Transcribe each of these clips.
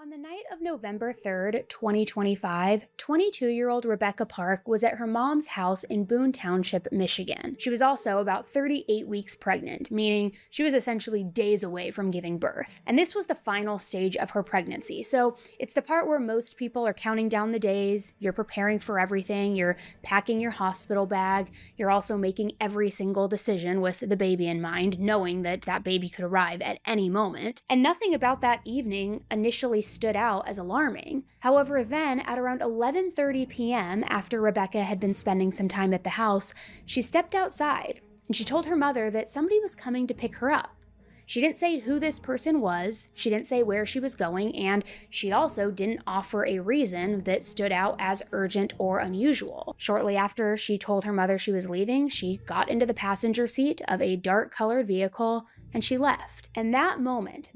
On the night of November 3rd, 2025, 22-year-old Rebecca Park was at her mom's house in Boone Township, Michigan. She was also about 38 weeks pregnant, meaning she was essentially days away from giving birth. And this was the final stage of her pregnancy. So it's the part where most people are counting down the days, you're preparing for everything, you're packing your hospital bag, you're also making every single decision with the baby in mind, knowing that that baby could arrive at any moment. And nothing about that evening initially stood out as alarming. However, then at around 11:30 p.m., after Rebecca had been spending some time at the house, she stepped outside and she told her mother that somebody was coming to pick her up. She didn't say who this person was, she didn't say where she was going, and she also didn't offer a reason that stood out as urgent or unusual. Shortly after she told her mother she was leaving, she got into the passenger seat of a dark-colored vehicle and she left. And that moment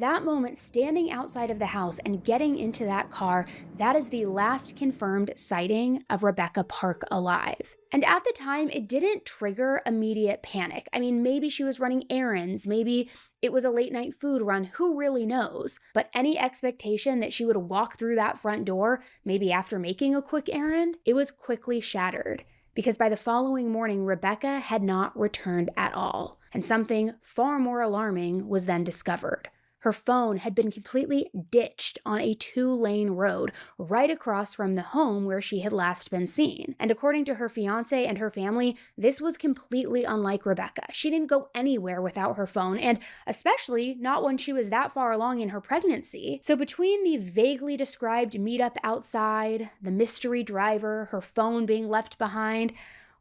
standing outside of the house and getting into that car, that is the last confirmed sighting of Rebecca Park alive. And at the time, it didn't trigger immediate panic. I mean, maybe she was running errands, maybe it was a late night food run, who really knows? But any expectation that she would walk through that front door, maybe after making a quick errand, it was quickly shattered. Because by the following morning, Rebecca had not returned at all. And something far more alarming was then discovered. Her phone had been completely ditched on a 2-lane road right across from the home where she had last been seen. And according to her fiance and her family, this was completely unlike Rebecca. She didn't go anywhere without her phone, and especially not when she was that far along in her pregnancy. So between the vaguely described meetup outside, the mystery driver, her phone being left behind,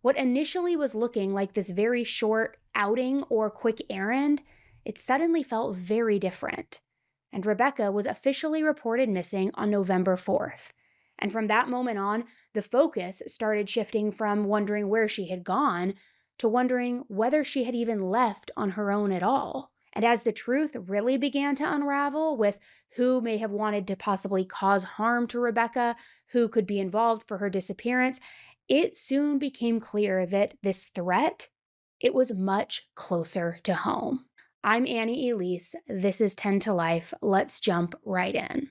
what initially was looking like this very short outing or quick errand, it suddenly felt very different. And Rebecca was officially reported missing on November 4th. And from that moment on, the focus started shifting from wondering where she had gone to wondering whether she had even left on her own at all. And as the truth really began to unravel with who may have wanted to possibly cause harm to Rebecca, who could be involved for her disappearance, it soon became clear that this threat, it was much closer to home. I'm Annie Elise. This is 10 to Life. Let's jump right in.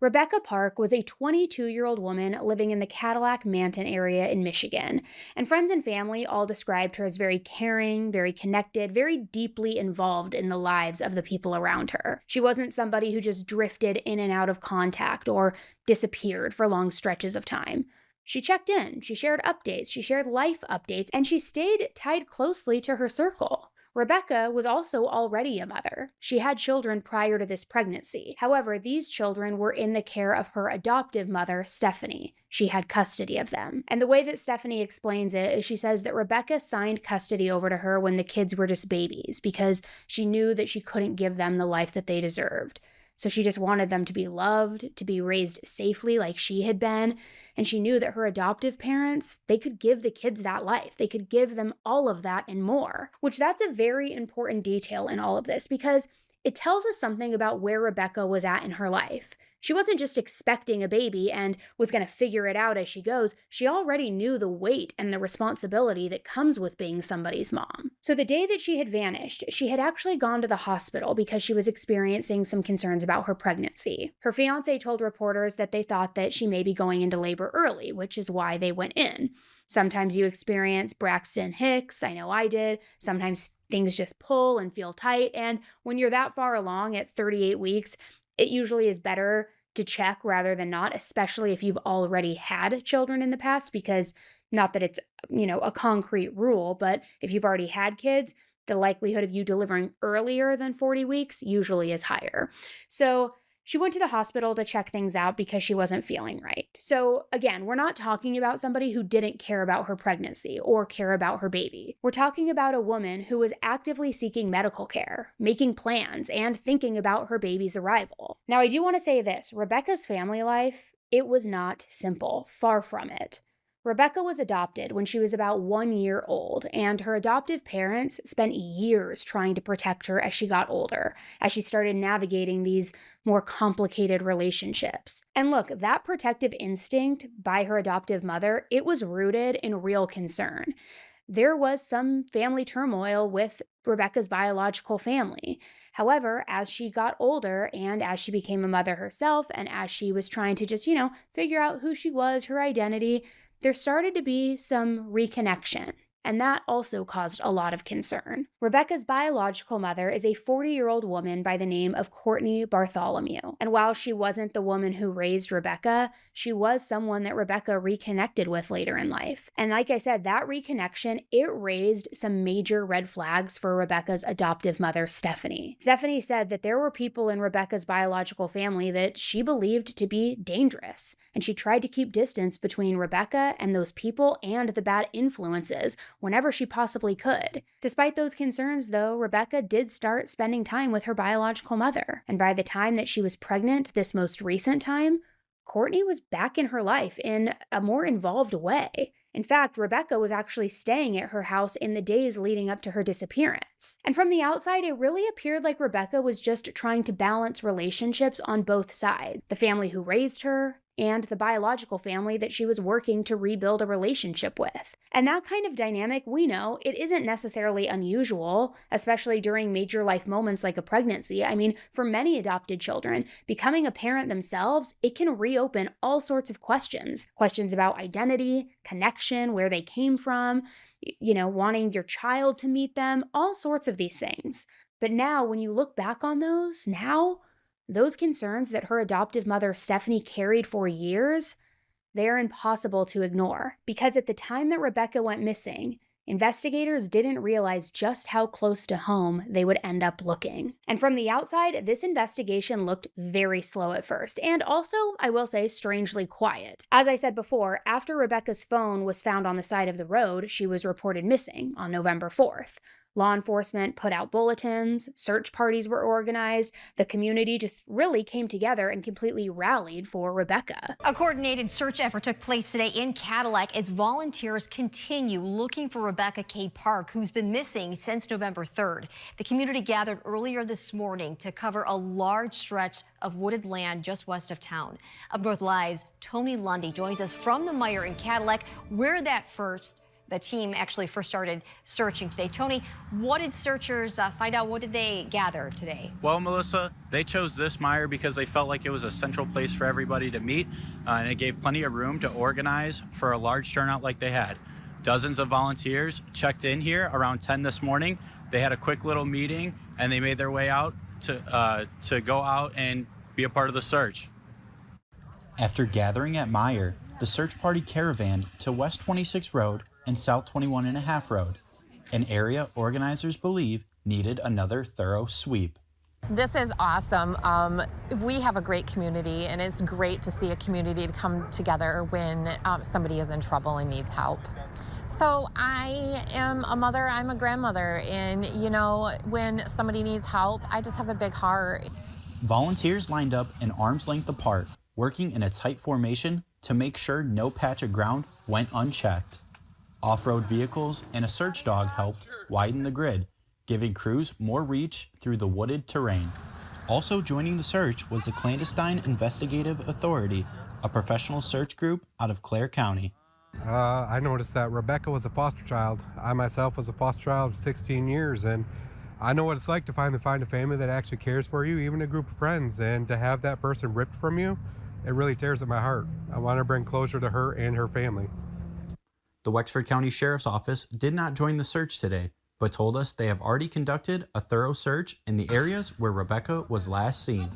Rebecca Park was a 22-year-old woman living in the Cadillac-Manton area in Michigan, and friends and family all described her as very caring, very connected, very deeply involved in the lives of the people around her. She wasn't somebody who just drifted in and out of contact or disappeared for long stretches of time. She checked in, she shared updates, she shared life updates, and she stayed tied closely to her circle. Rebecca was also already a mother. She had children prior to this pregnancy. However, these children were in the care of her adoptive mother, Stephanie. She had custody of them. And the way that Stephanie explains it is she says that Rebecca signed custody over to her when the kids were just babies because she knew that she couldn't give them the life that they deserved. So she just wanted them to be loved, to be raised safely like she had been. And she knew that her adoptive parents, they could give the kids that life. They could give them all of that and more, which that's a very important detail in all of this because it tells us something about where Rebecca was at in her life. She wasn't just expecting a baby and was going to figure it out as she goes. She already knew the weight and the responsibility that comes with being somebody's mom. So the day that she had vanished, she had actually gone to the hospital because she was experiencing some concerns about her pregnancy. Her fiance told reporters that they thought that she may be going into labor early, which is why they went in. Sometimes you experience Braxton Hicks, I know I did. Sometimes things just pull and feel tight. And when you're that far along at 38 weeks, it usually is better to check rather than not, especially if you've already had children in the past, because not that it's, a concrete rule, but if you've already had kids, the likelihood of you delivering earlier than 40 weeks usually is higher. So she went to the hospital to check things out because she wasn't feeling right. So again, we're not talking about somebody who didn't care about her pregnancy or care about her baby. We're talking about a woman who was actively seeking medical care, making plans, and thinking about her baby's arrival. Now, I do want to say this, Rebecca's family life, it was not simple, far from it. Rebecca was adopted when she was about 1 year old, and her adoptive parents spent years trying to protect her as she got older, as she started navigating these more complicated relationships. And look, that protective instinct by her adoptive mother, it was rooted in real concern. There was some family turmoil with Rebecca's biological family. However, as she got older and as she became a mother herself, and as she was trying to just, figure out who she was, her identity, there started to be some reconnection. And that also caused a lot of concern. Rebecca's biological mother is a 40-year-old woman by the name of Courtney Bartholomew. And while she wasn't the woman who raised Rebecca, she was someone that Rebecca reconnected with later in life. And like I said, that reconnection, it raised some major red flags for Rebecca's adoptive mother, Stephanie. Stephanie said that there were people in Rebecca's biological family that she believed to be dangerous. And she tried to keep distance between Rebecca and those people and the bad influences whenever she possibly could. Despite those concerns, though, Rebecca did start spending time with her biological mother. And by the time that she was pregnant, this most recent time, Courtney was back in her life in a more involved way. In fact, Rebecca was actually staying at her house in the days leading up to her disappearance. And from the outside, it really appeared like Rebecca was just trying to balance relationships on both sides. The family who raised her and the biological family that she was working to rebuild a relationship with. And that kind of dynamic, we know, it isn't necessarily unusual, especially during major life moments like a pregnancy. I mean, for many adopted children, becoming a parent themselves, it can reopen all sorts of questions. Questions about identity, connection, where they came from, wanting your child to meet them, all sorts of these things. But now, when you look back on those concerns that her adoptive mother, Stephanie, carried for years, they're impossible to ignore. Because at the time that Rebecca went missing, investigators didn't realize just how close to home they would end up looking. And from the outside, this investigation looked very slow at first, and also, I will say, strangely quiet. As I said before, after Rebecca's phone was found on the side of the road, she was reported missing on November 4th. Law enforcement put out bulletins, search parties were organized, the community just really came together and completely rallied for Rebecca. A coordinated search effort took place today in Cadillac as volunteers continue looking for Rebecca K. Park, who's been missing since November 3rd. The community gathered earlier this morning to cover a large stretch of wooded land just west of town. Up North Live's Tony Lundy joins us from the Meijer in Cadillac, where the team actually first started searching today. Tony, what did searchers find out? What did they gather today? Well, Melissa, they chose this Meijer because they felt like it was a central place for everybody to meet, and it gave plenty of room to organize for a large turnout like they had. Dozens of volunteers checked in here around 10 this morning. They had a quick little meeting, and they made their way out to go out and be a part of the search. After gathering at Meijer, the search party caravaned to West 26 Road and South 21.5 Road, an area organizers believe needed another thorough sweep. This is awesome. We have a great community, and it's great to see a community to come together when somebody is in trouble and needs help. So I am a mother, I'm a grandmother, and when somebody needs help, I just have a big heart. Volunteers lined up an arm's length apart, working in a tight formation to make sure no patch of ground went unchecked. Off-road vehicles and a search dog helped widen the grid, giving crews more reach through the wooded terrain. Also joining the search was the Clandestine Investigative Authority, a professional search group out of Clare County. I noticed that Rebecca was a foster child. I myself was a foster child for 16 years, and I know what it's like to find a family that actually cares for you, even a group of friends, and to have that person ripped from you, it really tears at my heart. I want to bring closure to her and her family. The Wexford County Sheriff's Office did not join the search today, but told us they have already conducted a thorough search in the areas where Rebecca was last seen.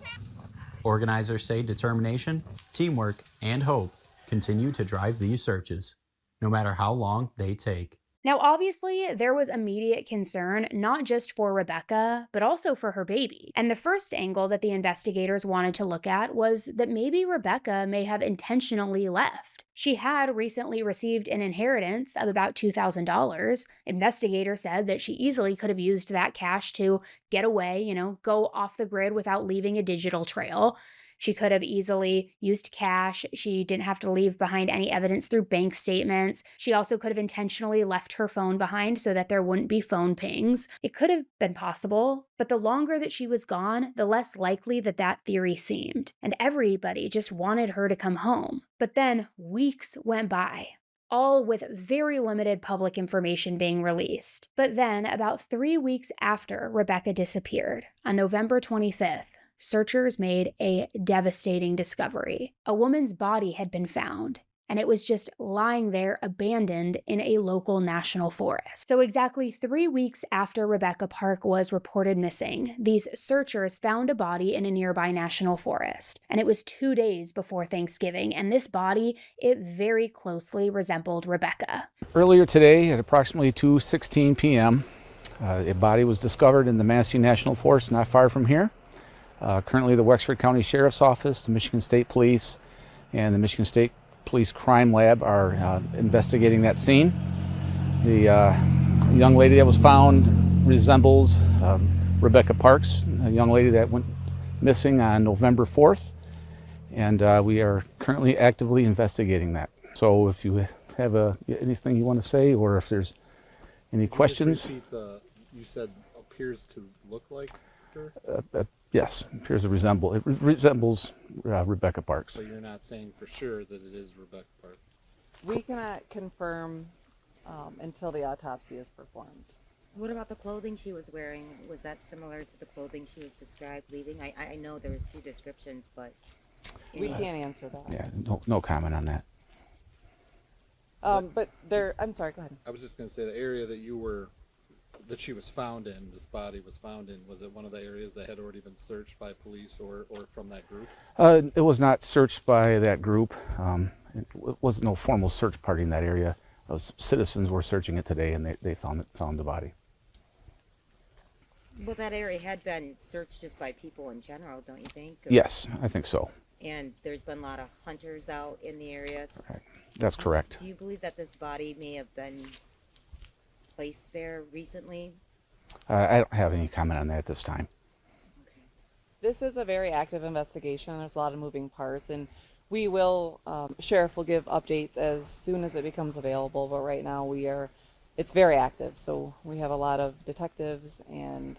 Organizers say determination, teamwork, and hope continue to drive these searches, no matter how long they take. Now, obviously, there was immediate concern, not just for Rebecca, but also for her baby. And the first angle that the investigators wanted to look at was that maybe Rebecca may have intentionally left. She had recently received an inheritance of about $2,000. Investigators said that she easily could have used that cash to get away, go off the grid without leaving a digital trail. She could have easily used cash. She didn't have to leave behind any evidence through bank statements. She also could have intentionally left her phone behind so that there wouldn't be phone pings. It could have been possible, but the longer that she was gone, the less likely that theory seemed. And everybody just wanted her to come home. But then weeks went by, all with very limited public information being released. But then, about 3 weeks after Rebecca disappeared, on November 25th, searchers made a devastating discovery. A woman's body had been found, and it was just lying there abandoned in a local national forest. So exactly 3 weeks after Rebecca Park was reported missing, these searchers found a body in a nearby national forest. And it was 2 days before Thanksgiving, and this body, it very closely resembled Rebecca. Earlier today at approximately 2:16 p.m., a body was discovered in the Manistee National Forest not far from here. Currently the Wexford County Sheriff's Office, the Michigan State Police, and the Michigan State Police Crime Lab are investigating that scene. The young lady that was found resembles Rebecca Parks, a young lady that went missing on November 4th, and we are currently actively investigating that. So if you have anything you want to say, or if there's any questions. Just repeat you said appears to look like her? Yes, appears to resemble. It resembles Rebecca Parks. So you're not saying for sure that it is Rebecca Parks? We cannot confirm until the autopsy is performed. What about the clothing she was wearing? Was that similar to the clothing she was described leaving? I know there was 2 descriptions, but... We can't answer that. Yeah, no comment on that. But there, I'm sorry, go ahead. I was just going to say the area that she was found in, this body was found in, was it one of the areas that had already been searched by police or from that group? It was not searched by that group. It wasn't no formal search party in that area. Citizens were searching it today, and they found the body. Well, that area had been searched just by people in general, don't you think? Yes, I think so. And there's been a lot of hunters out in the areas. Right. That's correct. Do you believe that this body may have been placed there recently? I don't have any comment on that at this time. Okay. This is a very active investigation. There's a lot of moving parts, and we will, Sheriff will give updates as soon as it becomes available, but right now it's very active, so we have a lot of detectives and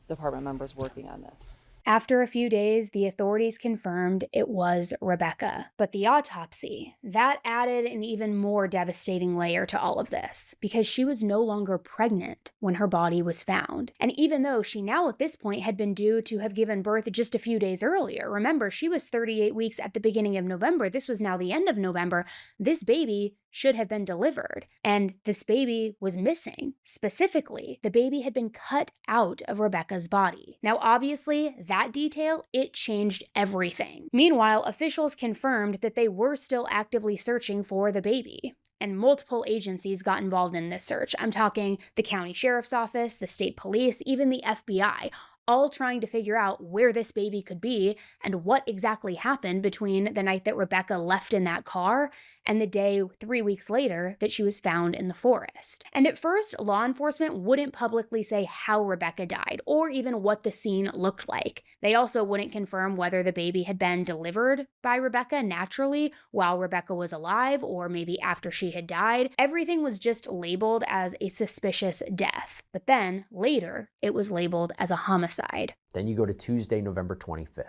department members working on this. After a few days, the authorities confirmed it was Rebecca. But the autopsy, that added an even more devastating layer to all of this, because she was no longer pregnant when her body was found. And even though she now at this point had been due to have given birth just a few days earlier, remember, she was 38 weeks at the beginning of November, this was now the end of November, this baby should have been delivered. And this baby was missing. Specifically, the baby had been cut out of Rebecca's body. Now, obviously, that detail, it changed everything. Meanwhile, officials confirmed that they were still actively searching for the baby. And multiple agencies got involved in this search. I'm talking the county sheriff's office, the state police, even the FBI, all trying to figure out where this baby could be and what exactly happened between the night that Rebecca left in that car and the day 3 weeks later that she was found in the forest. And at first, law enforcement wouldn't publicly say how Rebecca died or even what the scene looked like. They also wouldn't confirm whether the baby had been delivered by Rebecca naturally while Rebecca was alive or maybe after she had died. Everything was just labeled as a suspicious death. But then, later, it was labeled as a homicide. Then you go to Tuesday, November 25th.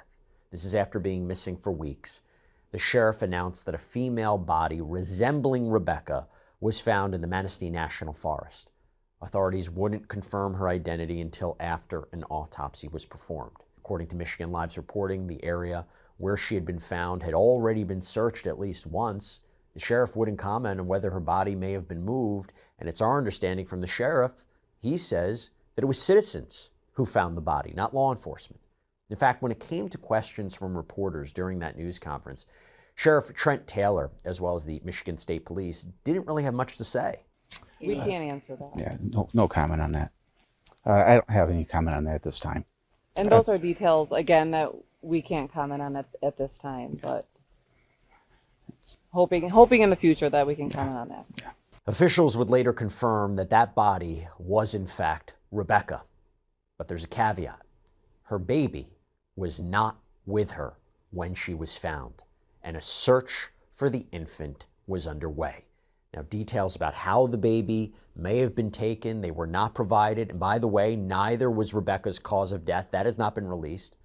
This is after being missing for weeks. The sheriff announced that a female body resembling Rebecca was found in the Manistee National Forest. Authorities wouldn't confirm her identity until after an autopsy was performed. According to Michigan Live's reporting, the area where she had been found had already been searched at least once. The sheriff wouldn't comment on whether her body may have been moved, and it's our understanding from the sheriff, he says that it was citizens who found the body, not law enforcement. In fact, when it came to questions from reporters during that news conference, Sheriff Trent Taylor, as well as the Michigan State Police, didn't really have much to say. We can't answer that. Yeah, no comment on that. I don't have any comment on that at this time. And those are details, again, that we can't comment on at this time, but hoping in the future that we can comment on that. Yeah. Officials would later confirm that that body was, in fact, Rebecca. But there's a caveat. Her baby was not with her when she was found, and a search for the infant was underway. Now, details about how the baby may have been taken, they were not provided. And by the way, neither was Rebecca's cause of death. That has not been released.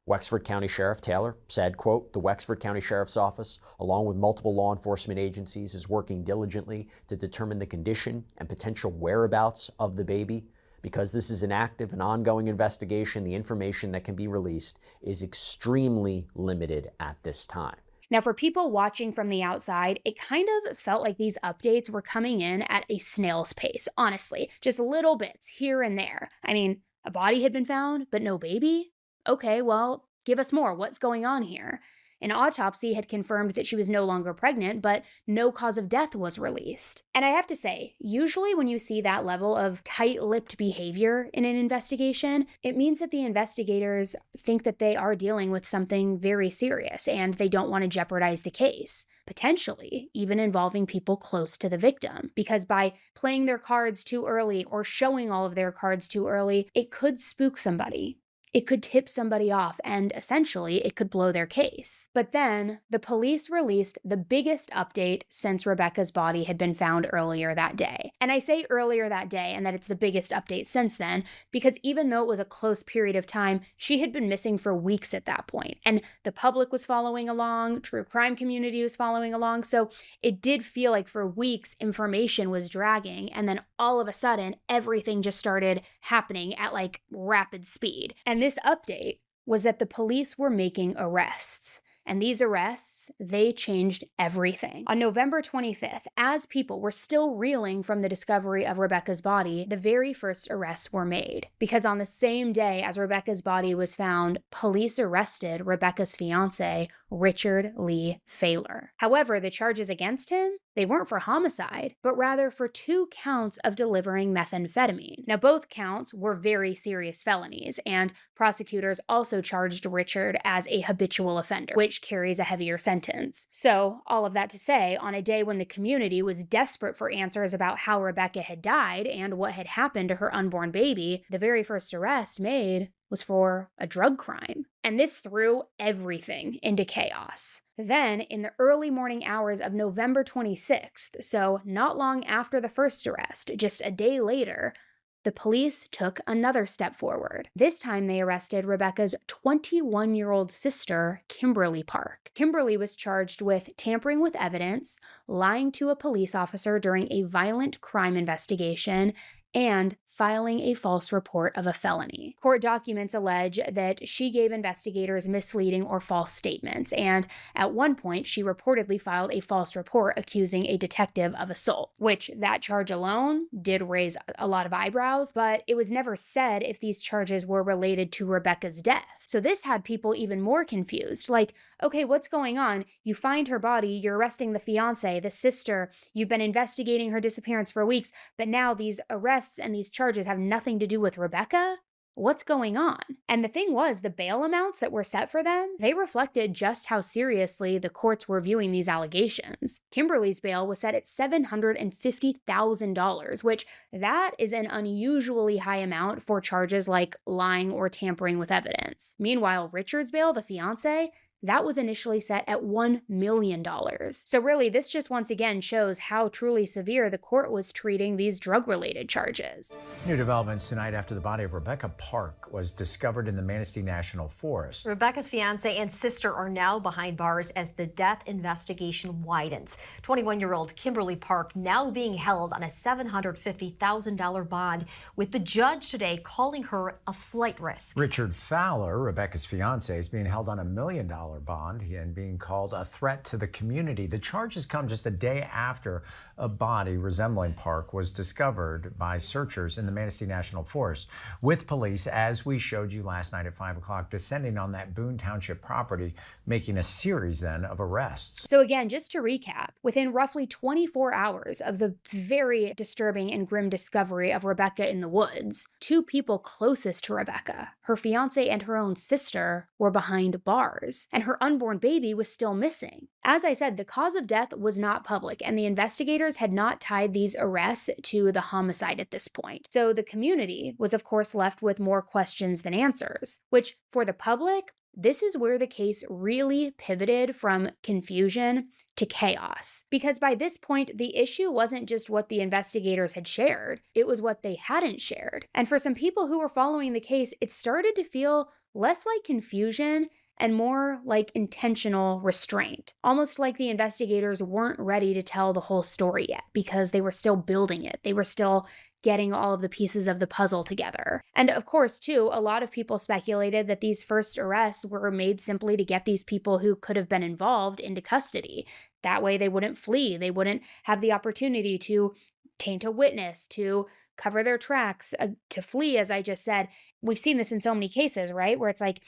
Wexford County Sheriff Taylor said, quote, "The Wexford County Sheriff's Office, along with multiple law enforcement agencies, is working diligently to determine the condition and potential whereabouts of the baby. Because this is an active and ongoing investigation, the information that can be released is extremely limited at this time." Now, for people watching from the outside, it kind of felt like these updates were coming in at a snail's pace, honestly. Just little bits here and there. I mean, a body had been found, but no baby? Okay, well, give us more. What's going on here? An autopsy had confirmed that she was no longer pregnant, but no cause of death was released. And I have to say, usually when you see that level of tight-lipped behavior in an investigation, it means that the investigators think that they are dealing with something very serious and they don't want to jeopardize the case, potentially even involving people close to the victim. Because by playing their cards too early or showing all of their cards too early, it could spook somebody. It could tip somebody off, and essentially, it could blow their case. But then, the police released the biggest update since Rebecca's body had been found earlier that day. And I say earlier that day, and that it's the biggest update since then, because even though it was a close period of time, she had been missing for weeks at that point. And the public was following along, true crime community was following along, so it did feel like for weeks, information was dragging, and then all of a sudden, everything just started happening at like rapid speed. And this update was that the police were making arrests. And these arrests, they changed everything. On November 25th, as people were still reeling from the discovery of Rebecca's body, the very first arrests were made. Because on the same day as Rebecca's body was found, police arrested Rebecca's fiancé, Richard Lee Fahler. However, the charges against him, they weren't for homicide, but rather for 2 counts of delivering methamphetamine. Now, both counts were very serious felonies, and prosecutors also charged Richard as a habitual offender, which carries a heavier sentence. So, all of that to say, on a day when the community was desperate for answers about how Rebecca had died and what had happened to her unborn baby, the very first arrest made was for a drug crime. And this threw everything into chaos. Then, in the early morning hours of November 26th, so not long after the first arrest, just a day later, the police took another step forward. This time they arrested Rebecca's 21-year-old sister, Kimberly Park. Kimberly was charged with tampering with evidence, lying to a police officer during a violent crime investigation, and filing a false report of a felony. Court documents allege that she gave investigators misleading or false statements, and at one point she reportedly filed a false report accusing a detective of assault, which that charge alone did raise a lot of eyebrows, but it was never said if these charges were related to Rebecca's death. So this had people even more confused. Like, okay, what's going on? You find her body, you're arresting the fiancé, the sister, you've been investigating her disappearance for weeks, but now these arrests and these charges have nothing to do with Rebecca? What's going on? And the thing was, the bail amounts that were set for them, they reflected just how seriously the courts were viewing these allegations. Kimberly's bail was set at $750,000, which that is an unusually high amount for charges like lying or tampering with evidence. Meanwhile, Richard's bail, the fiancé, that was initially set at $1 million. So really, this just once again shows how truly severe the court was treating these drug-related charges. New developments tonight after the body of Rebecca Park was discovered in the Manistee National Forest. Rebecca's fiancé and sister are now behind bars as the death investigation widens. 21-year-old Kimberly Park now being held on a $750,000 bond, with the judge today calling her a flight risk. Richard Fahler, Rebecca's fiancé, is being held on $1 million bond and being called a threat to the community. The charges come just a day after a body resembling Park was discovered by searchers in the Manistee National Forest, with police, as we showed you last night at 5 o'clock, descending on that Boone Township property, making a series then of arrests. So again, just to recap, within roughly 24 hours of the very disturbing and grim discovery of Rebecca in the woods, 2 people closest to Rebecca, her fiancé and her own sister, were behind bars, and her unborn baby was still missing. As I said, the cause of death was not public, and the investigators had not tied these arrests to the homicide at this point. So the community was, of course, left with more questions than answers, which, for the public, this is where the case really pivoted from confusion to chaos. Because by this point, the issue wasn't just what the investigators had shared, it was what they hadn't shared. And for some people who were following the case, it started to feel less like confusion and more like intentional restraint. Almost like the investigators weren't ready to tell the whole story yet because they were still building it. They were still getting all of the pieces of the puzzle together. And of course, too, a lot of people speculated that these first arrests were made simply to get these people who could have been involved into custody. That way they wouldn't flee. They wouldn't have the opportunity to taint a witness, to cover their tracks, to flee, as I just said. We've seen this in so many cases, right? Where it's like,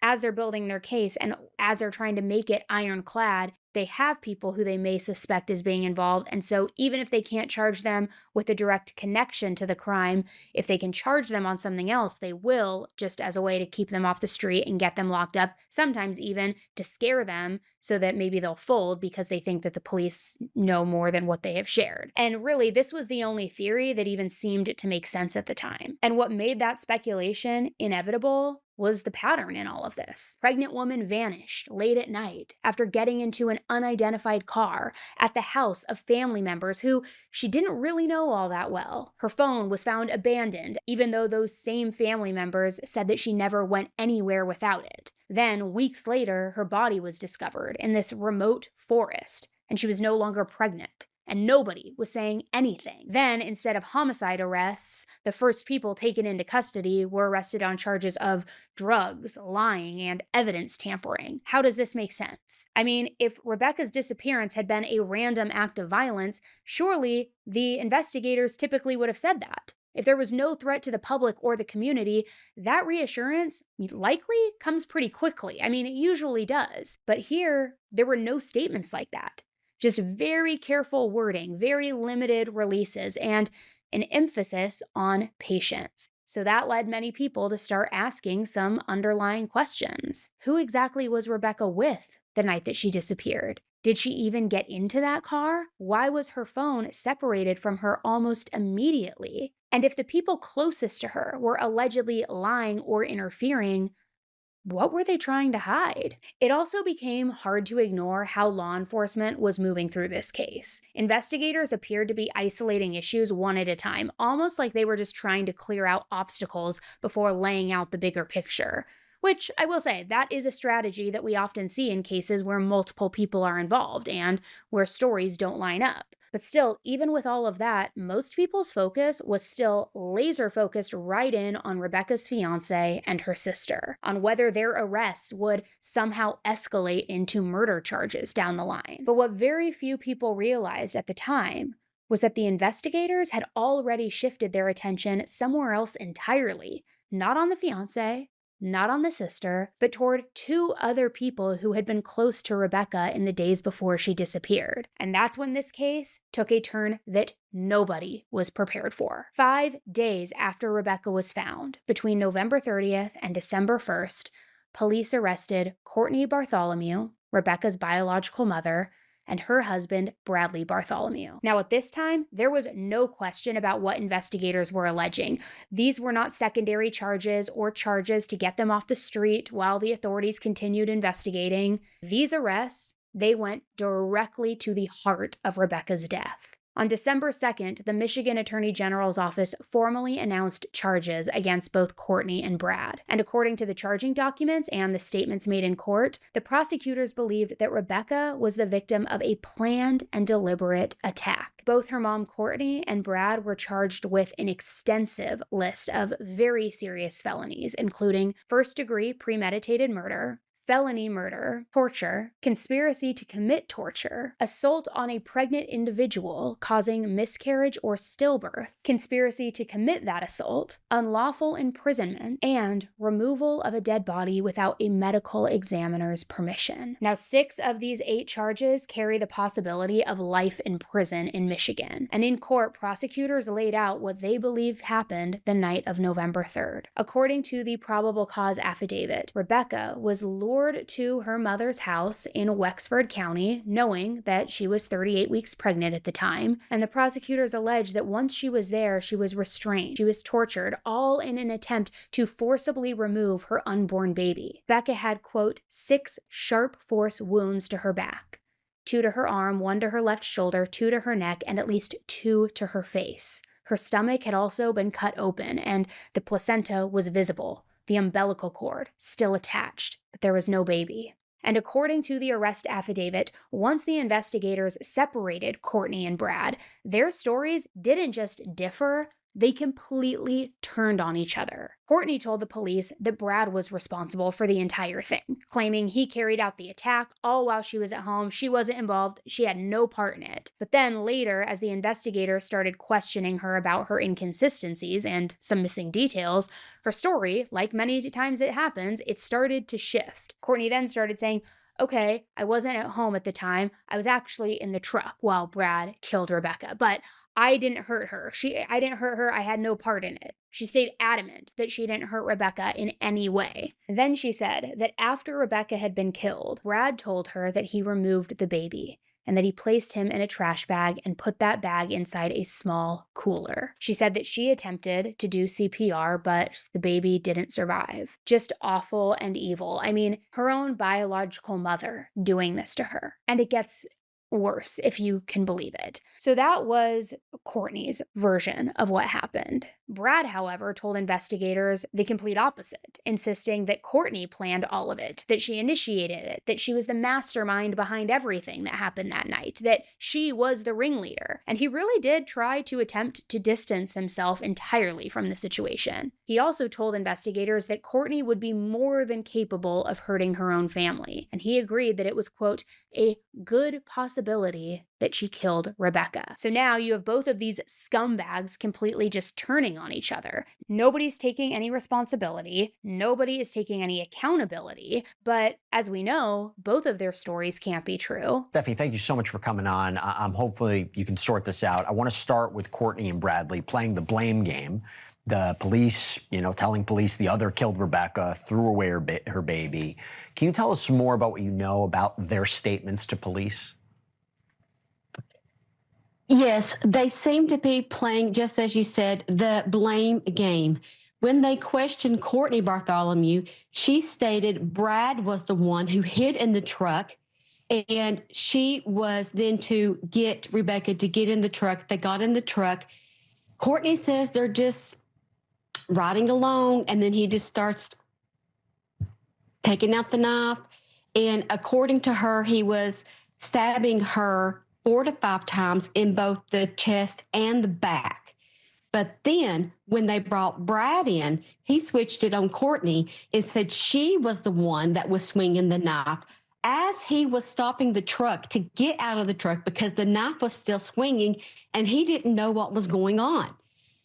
as they're building their case and as they're trying to make it ironclad, they have people who they may suspect as being involved. And so even if they can't charge them with a direct connection to the crime, if they can charge them on something else, they will, just as a way to keep them off the street and get them locked up, sometimes even to scare them so that maybe they'll fold because they think that the police know more than what they have shared. And really, this was the only theory that even seemed to make sense at the time. And what made that speculation inevitable was the pattern in all of this. Pregnant woman vanished late at night after getting into an unidentified car at the house of family members who she didn't really know all that well. Her phone was found abandoned, even though those same family members said that she never went anywhere without it. Then, weeks later, her body was discovered in this remote forest, and she was no longer pregnant. And nobody was saying anything. Then, instead of homicide arrests, the first people taken into custody were arrested on charges of drugs, lying, and evidence tampering. How does this make sense? I mean, if Rebecca's disappearance had been a random act of violence, surely the investigators typically would have said that. If there was no threat to the public or the community, that reassurance likely comes pretty quickly. I mean, it usually does. But here, there were no statements like that. Just very careful wording, very limited releases, and an emphasis on patience. So that led many people to start asking some underlying questions. Who exactly was Rebecca with the night that she disappeared? Did she even get into that car? Why was her phone separated from her almost immediately? And if the people closest to her were allegedly lying or interfering, what were they trying to hide? It also became hard to ignore how law enforcement was moving through this case. Investigators appeared to be isolating issues one at a time, almost like they were just trying to clear out obstacles before laying out the bigger picture. Which, I will say, that is a strategy that we often see in cases where multiple people are involved and where stories don't line up. But still, even with all of that, most people's focus was still laser focused right in on Rebecca's fiance and her sister, on whether their arrests would somehow escalate into murder charges down the line. But what very few people realized at the time was that the investigators had already shifted their attention somewhere else entirely, not on the fiance, not on the sister, but toward two other people who had been close to Rebecca in the days before she disappeared. And that's when this case took a turn that nobody was prepared for. 5 days after Rebecca was found, between November 30th and December 1st, police arrested Courtney Bartholomew, Rebecca's biological mother, and her husband, Bradley Bartholomew. Now, at this time, there was no question about what investigators were alleging. These were not secondary charges or charges to get them off the street while the authorities continued investigating. These arrests, they went directly to the heart of Rebecca's death. On December 2nd, the Michigan Attorney General's office formally announced charges against both Courtney and Brad. And according to the charging documents and the statements made in court, the prosecutors believed that Rebecca was the victim of a planned and deliberate attack. Both her mom, Courtney, and Brad were charged with an extensive list of very serious felonies, including first-degree premeditated murder, felony murder, torture, conspiracy to commit torture, assault on a pregnant individual causing miscarriage or stillbirth, conspiracy to commit that assault, unlawful imprisonment, and removal of a dead body without a medical examiner's permission. Now, 6 of these 8 charges carry the possibility of life in prison in Michigan. And in court, prosecutors laid out what they believe happened the night of November 3rd. According to the probable cause affidavit, Rebecca was lured explored to her mother's house in Wexford County, knowing that she was 38 weeks pregnant at the time, and the prosecutors alleged that once she was there, she was restrained, she was tortured, all in an attempt to forcibly remove her unborn baby. Rebecca had, quote, 6 sharp force wounds to her back. 2 to her arm, 1 to her left shoulder, 2 to her neck, and at least 2 to her face. Her stomach had also been cut open, and the placenta was visible, the umbilical cord still attached, but there was no baby. And according to the arrest affidavit, once the investigators separated Courtney and Brad, their stories didn't just differ, they completely turned on each other. Courtney told the police that Brad was responsible for the entire thing, claiming he carried out the attack all while she was at home. She wasn't involved. She had no part in it. But then later, as the investigator started questioning her about her inconsistencies and some missing details, her story, like many times it happens, it started to shift. Courtney then started saying, okay, I wasn't at home at the time. I was actually in the truck while Brad killed Rebecca, but I didn't hurt her. I didn't hurt her. I had no part in it. She stayed adamant that she didn't hurt Rebecca in any way. Then she said that after Rebecca had been killed, Brad told her that he removed the baby and that he placed him in a trash bag and put that bag inside a small cooler. She said that she attempted to do CPR, but the baby didn't survive. Just awful and evil. I mean, her own biological mother doing this to her. And it gets worse, if you can believe it. So that was Courtney's version of what happened. Brad, however, told investigators the complete opposite, insisting that Courtney planned all of it, that she initiated it, that she was the mastermind behind everything that happened that night, that she was the ringleader. And he really did try to attempt to distance himself entirely from the situation. He also told investigators that Courtney would be more than capable of hurting her own family, and he agreed that it was, quote, a good possibility that she killed Rebecca. So now you have both of these scumbags completely just turning on each other. Nobody's taking any responsibility. Nobody is taking any accountability. But as we know, both of their stories can't be true. Stephanie, thank you so much for coming on. Hopefully you can sort this out. I want to start with Courtney and Bradley playing the blame game. The police, telling police the other killed Rebecca, threw away her baby. Can you tell us more about what you know about their statements to police? Yes, they seem to be playing, just as you said, the blame game. When they questioned Courtney Bartholomew, she stated Brad was the one who hid in the truck, and she was then to get Rebecca to get in the truck. They got in the truck. Courtney says they're just riding along, and then he just starts taking out the knife. And according to her, he was stabbing her 4 to 5 times in both the chest and the back. But then when they brought Brad in, he switched it on Courtney and said she was the one that was swinging the knife as he was stopping the truck to get out of the truck because the knife was still swinging and he didn't know what was going on.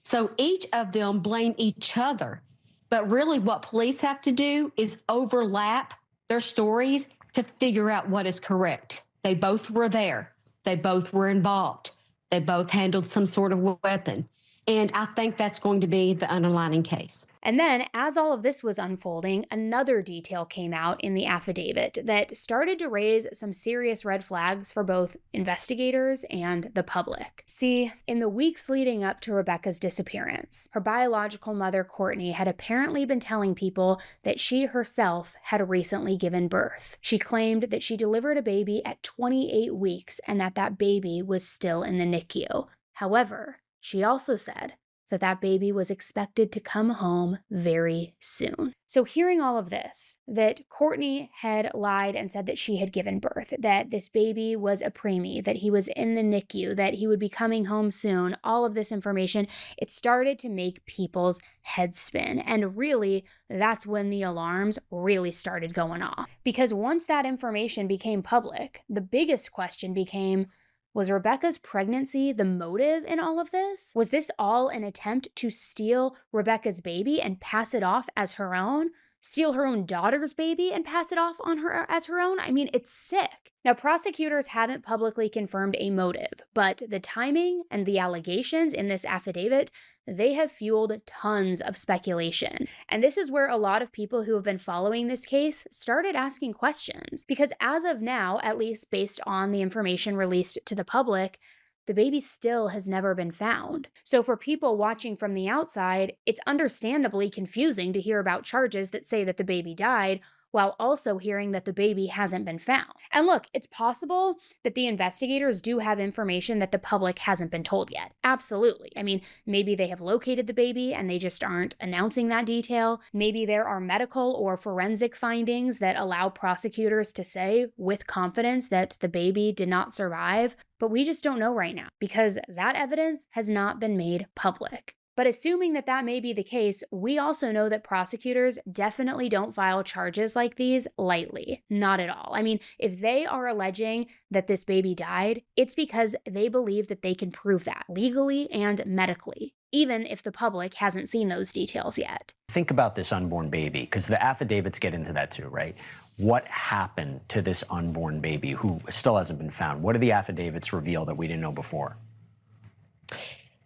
So each of them blame each other. But really what police have to do is overlap their stories to figure out what is correct. They both were there. They both were involved. They both handled some sort of weapon. And I think that's going to be the underlying case. And then, as all of this was unfolding, another detail came out in the affidavit that started to raise some serious red flags for both investigators and the public. See, in the weeks leading up to Rebecca's disappearance, her biological mother, Courtney, had apparently been telling people that she herself had recently given birth. She claimed that she delivered a baby at 28 weeks and that baby was still in the NICU. However, she also said that baby was expected to come home very soon. So hearing all of this, that Courtney had lied and said that she had given birth, that this baby was a preemie, that he was in the NICU, that he would be coming home soon, all of this information, it started to make people's heads spin. And really, that's when the alarms really started going off. Because once that information became public, the biggest question became, was Rebecca's pregnancy the motive in all of this? Was this all an attempt to steal Rebecca's baby and pass it off as her own? Steal her own daughter's baby and pass it off on her as her own? I mean, it's sick. Now, prosecutors haven't publicly confirmed a motive, but the timing and the allegations in this affidavit, they have fueled tons of speculation. And this is where a lot of people who have been following this case started asking questions. Because as of now, at least based on the information released to the public, the baby still has never been found. So for people watching from the outside, it's understandably confusing to hear about charges that say that the baby died, while also hearing that the baby hasn't been found. And look, it's possible that the investigators do have information that the public hasn't been told yet. Absolutely. I mean, maybe they have located the baby and they just aren't announcing that detail. Maybe there are medical or forensic findings that allow prosecutors to say with confidence that the baby did not survive. But we just don't know right now because that evidence has not been made public. But assuming that that may be the case, we also know that prosecutors definitely don't file charges like these lightly. Not at all. I mean, if they are alleging that this baby died, it's because they believe that they can prove that legally and medically, even if the public hasn't seen those details yet. Think about this unborn baby, because the affidavits get into that too, right? What happened to this unborn baby who still hasn't been found? What do the affidavits reveal that we didn't know before?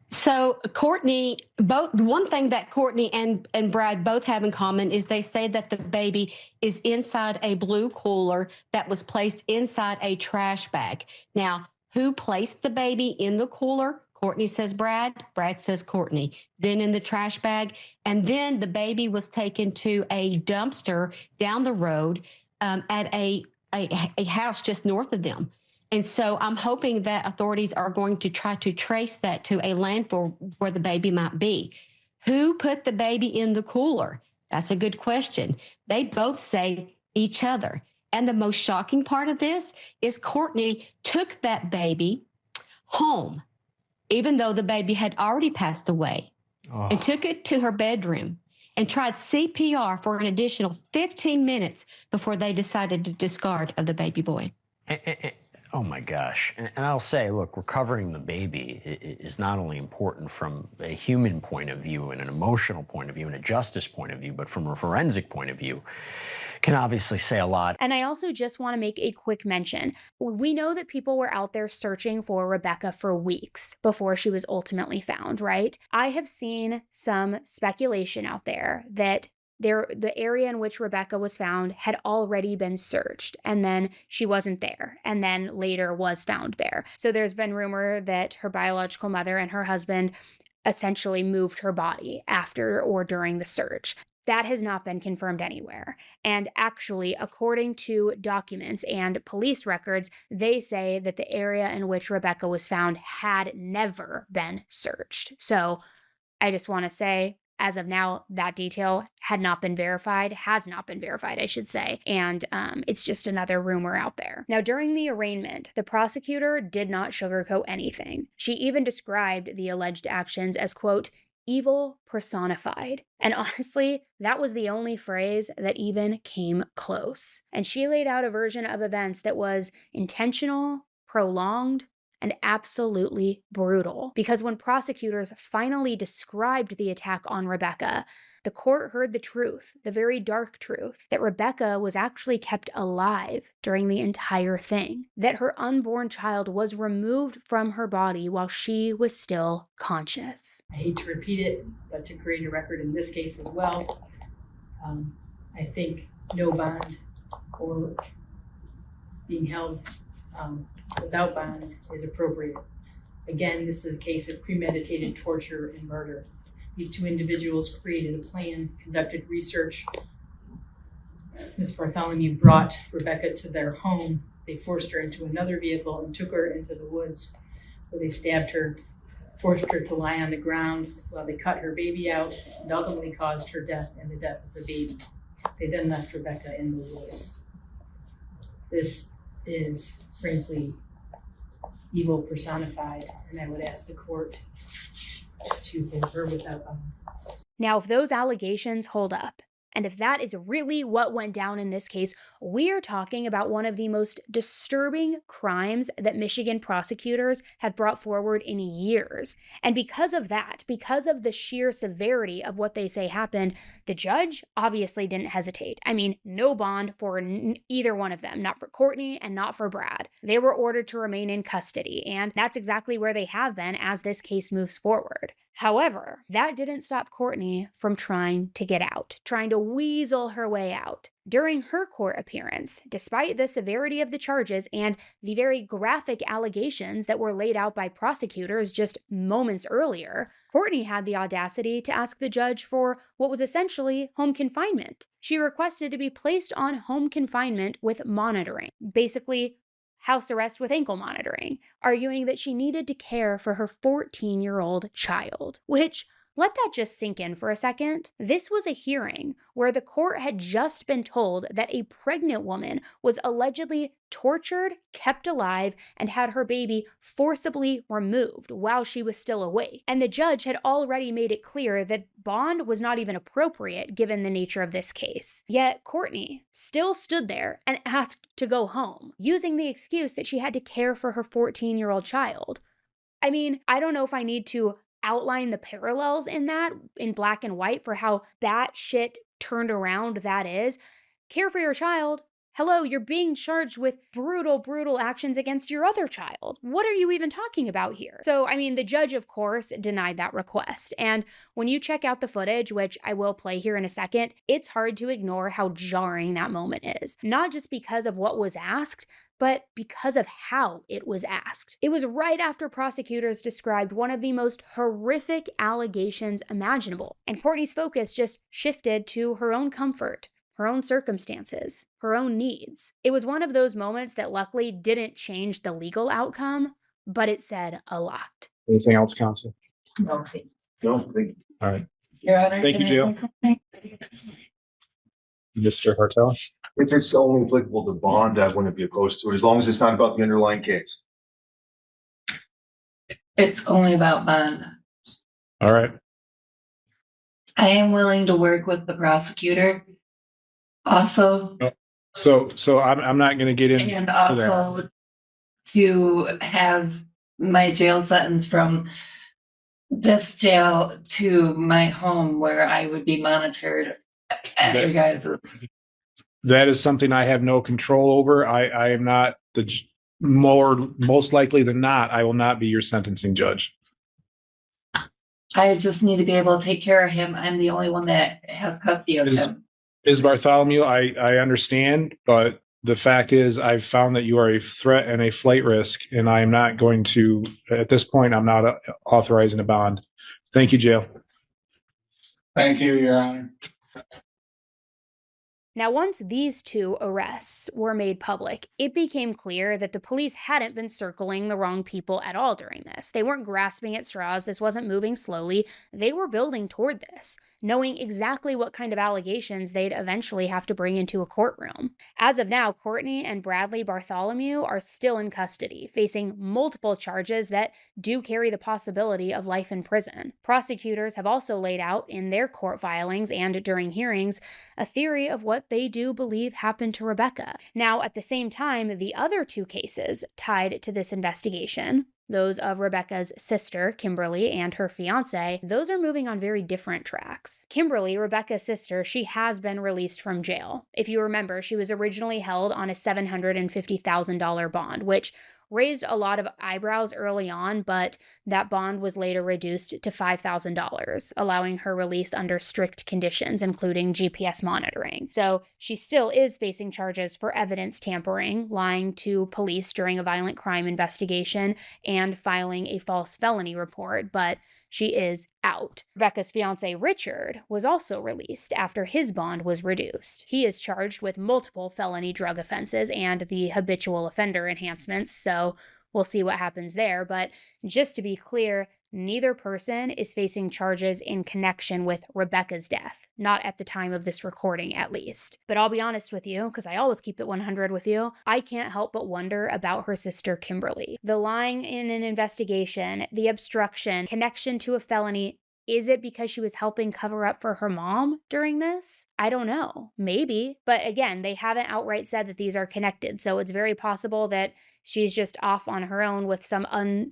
So Courtney, one thing that Courtney and Brad both have in common is they say that the baby is inside a blue cooler that was placed inside a trash bag. Now, who placed the baby in the cooler? Courtney says Brad says Courtney. Then in the trash bag, and then the baby was taken to a dumpster down the road at a house just north of them. And so I'm hoping that authorities are going to try to trace that to a landfill where the baby might be. Who put the baby in the cooler? That's a good question. They both say each other. And the most shocking part of this is Courtney took that baby home, even though the baby had already passed away, and took it to her bedroom and tried CPR for an additional 15 minutes before they decided to discard of the baby boy. Oh my gosh. And I'll say, look, recovering the baby is not only important from a human point of view and an emotional point of view and a justice point of view, but from a forensic point of view, can obviously say a lot. And I also just want to make a quick mention. We know that people were out there searching for Rebecca for weeks before she was ultimately found, right? I have seen some speculation out there that the area in which Rebecca was found had already been searched, and then she wasn't there, and then later was found there. So there's been rumor that her biological mother and her husband essentially moved her body after or during the search. That has not been confirmed anywhere. And actually, according to documents and police records, they say that the area in which Rebecca was found had never been searched. So I just want to say, as of now, that detail has not been verified, I should say. And it's just another rumor out there. Now, during the arraignment, the prosecutor did not sugarcoat anything. She even described the alleged actions as, quote, evil personified. And honestly, that was the only phrase that even came close. And she laid out a version of events that was intentional, prolonged, and absolutely brutal. Because when prosecutors finally described the attack on Rebecca, the court heard the truth, the very dark truth, that Rebecca was actually kept alive during the entire thing, that her unborn child was removed from her body while she was still conscious. I hate to repeat it, but to create a record in this case as well, I think no bond or being held without bond is appropriate. Again, this is a case of premeditated torture and murder. These two individuals created a plan, conducted research. Ms. Bartholomew brought Rebecca to their home. They forced her into another vehicle and took her into the woods, where they stabbed her, forced her to lie on the ground while they cut her baby out, and ultimately caused her death and the death of the baby. They then left Rebecca in the woods. This is, frankly, evil personified, and I would ask the court to hold her without bond. Now, if those allegations hold up, and if that is really what went down in this case, we are talking about one of the most disturbing crimes that Michigan prosecutors have brought forward in years. And because of that, because of the sheer severity of what they say happened, the judge obviously didn't hesitate. I mean, no bond for either one of them, not for Courtney and not for Brad. They were ordered to remain in custody, and that's exactly where they have been as this case moves forward. However, that didn't stop Courtney from trying to get out, trying to weasel her way out. During her court appearance, despite the severity of the charges and the very graphic allegations that were laid out by prosecutors just moments earlier, Courtney had the audacity to ask the judge for what was essentially home confinement. She requested to be placed on home confinement with monitoring, basically house arrest with ankle monitoring, arguing that she needed to care for her 14-year-old child, which, let that just sink in for a second. This was a hearing where the court had just been told that a pregnant woman was allegedly tortured, kept alive, and had her baby forcibly removed while she was still awake. And the judge had already made it clear that bond was not even appropriate given the nature of this case. Yet Courtney still stood there and asked to go home, using the excuse that she had to care for her 14-year-old child. I mean, I don't know if I need to outline the parallels in that in black and white for how batshit turned around that is. Care for your child. Hello, you're being charged with brutal actions against your other child. What are you even talking about here? So, I mean, the judge, of course, denied that request. And when you check out the footage, which I will play here in a second, it's hard to ignore how jarring that moment is. Not just because of what was asked, but because of how it was asked. It was right after prosecutors described one of the most horrific allegations imaginable, and Courtney's focus just shifted to her own comfort, her own circumstances, her own needs. It was one of those moments that luckily didn't change the legal outcome, but it said a lot. Anything else, counsel? No, thank you. No, thank you. All right. Your Honor, Thank you, can I Jill. say something? Mr. Hartel? If it's only applicable to bond, I wouldn't be opposed to it, as long as it's not about the underlying case. It's only about bond. All right. I am willing to work with the prosecutor. Also, So I'm not going to get into and that. also to have my jail sentence from this jail to my home where I would be monitored at your guys'. That is something I have no control over. I am not most likely than not, I will not be your sentencing judge. I just need to be able to take care of him. I'm the only one that has custody of him. Ms. Bartholomew, I understand, but the fact is I've found that you are a threat and a flight risk, and I am not going to, at this point, I'm not authorizing a bond. Thank you, Jill. Thank you, Your Honor. Now, once these two arrests were made public, it became clear that the police hadn't been circling the wrong people at all during this. They weren't grasping at straws. This wasn't moving slowly. They were building toward this, knowing exactly what kind of allegations they'd eventually have to bring into a courtroom. As of now, Courtney and Bradley Bartholomew are still in custody, facing multiple charges that do carry the possibility of life in prison. Prosecutors have also laid out in their court filings and during hearings a theory of what they do believe happened to Rebecca. Now, at the same time, the other two cases tied to this investigation, those of Rebecca's sister, Kimberly, and her fiance, those are moving on very different tracks. Kimberly, Rebecca's sister, she has been released from jail. If you remember, she was originally held on a $750,000 bond, which raised a lot of eyebrows early on, but that bond was later reduced to $5,000, allowing her release under strict conditions, including GPS monitoring. So she still is facing charges for evidence tampering, lying to police during a violent crime investigation, and filing a false felony report, but she is out. Rebecca's fiance, Richard, was also released after his bond was reduced. He is charged with multiple felony drug offenses and the habitual offender enhancements, so we'll see what happens there. But just to be clear, neither person is facing charges in connection with Rebecca's death, not at the time of this recording at least. But I'll be honest with you, because I always keep it 100 with you, I can't help but wonder about her sister Kimberly. The lying in an investigation, the obstruction, connection to a felony, is it because she was helping cover up for her mom during this? I don't know. Maybe. But again, they haven't outright said that these are connected, so it's very possible that She's just off on her own with some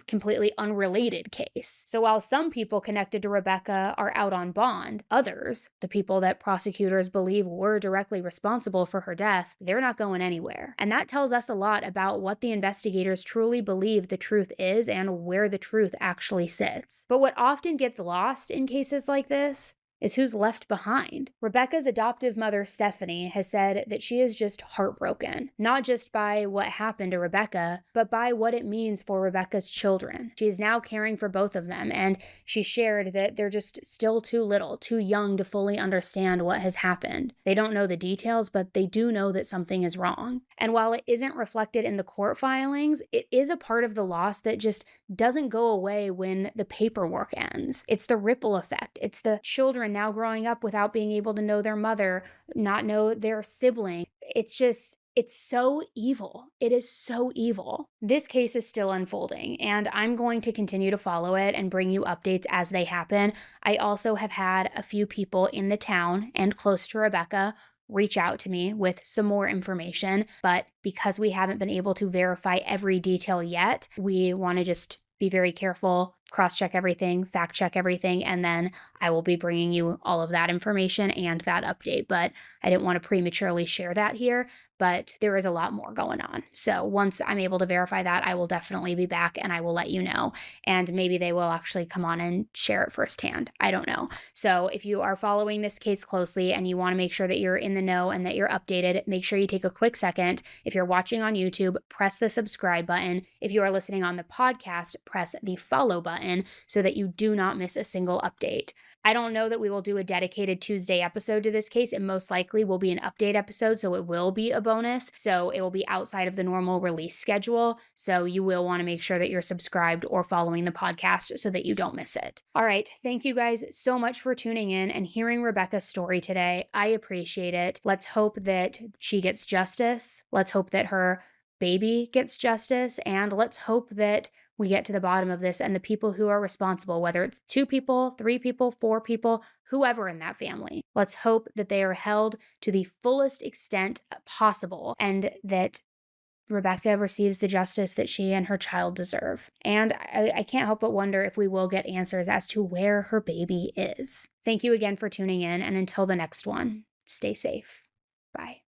completely unrelated case. So while some people connected to Rebecca are out on bond, others, the people that prosecutors believe were directly responsible for her death, they're not going anywhere. And that tells us a lot about what the investigators truly believe the truth is and where the truth actually sits. But what often gets lost in cases like this is who's left behind. Rebecca's adoptive mother, Stephanie, has said that she is just heartbroken, not just by what happened to Rebecca, but by what it means for Rebecca's children. She is now caring for both of them, and she shared that they're just still too little, too young to fully understand what has happened. They don't know the details, but they do know that something is wrong. And while it isn't reflected in the court filings, it is a part of the loss that just doesn't go away when the paperwork ends. It's the ripple effect. It's the children now growing up without being able to know their mother, not know their sibling. It's so evil. It is so evil. This case is still unfolding, and I'm going to continue to follow it and bring you updates as they happen. I also have had a few people in the town and close to Rebecca reach out to me with some more information, but because we haven't been able to verify every detail yet, we want to just be very careful, cross-check everything, fact-check everything, and then I will be bringing you all of that information and that update. But I didn't want to prematurely share that here, but there is a lot more going on. So once I'm able to verify that, I will definitely be back and I will let you know. And maybe they will actually come on and share it firsthand. I don't know. So if you are following this case closely and you want to make sure that you're in the know and that you're updated, make sure you take a quick second. If you're watching on YouTube, press the subscribe button. If you are listening on the podcast, press the follow button so that you do not miss a single update. I don't know that we will do a dedicated Tuesday episode to this case. It most likely will be an update episode, so it will be a bonus. So it will be outside of the normal release schedule. So you will want to make sure that you're subscribed or following the podcast so that you don't miss it. All right. Thank you guys so much for tuning in and hearing Rebecca's story today. I appreciate it. Let's hope that she gets justice. Let's hope that her baby gets justice. And let's hope that we get to the bottom of this and the people who are responsible, whether it's 2 people, 3 people, 4 people, whoever in that family. Let's hope that they are held to the fullest extent possible and that Rebecca receives the justice that she and her child deserve. And I can't help but wonder if we will get answers as to where her baby is. Thank you again for tuning in, and until the next one, stay safe. Bye.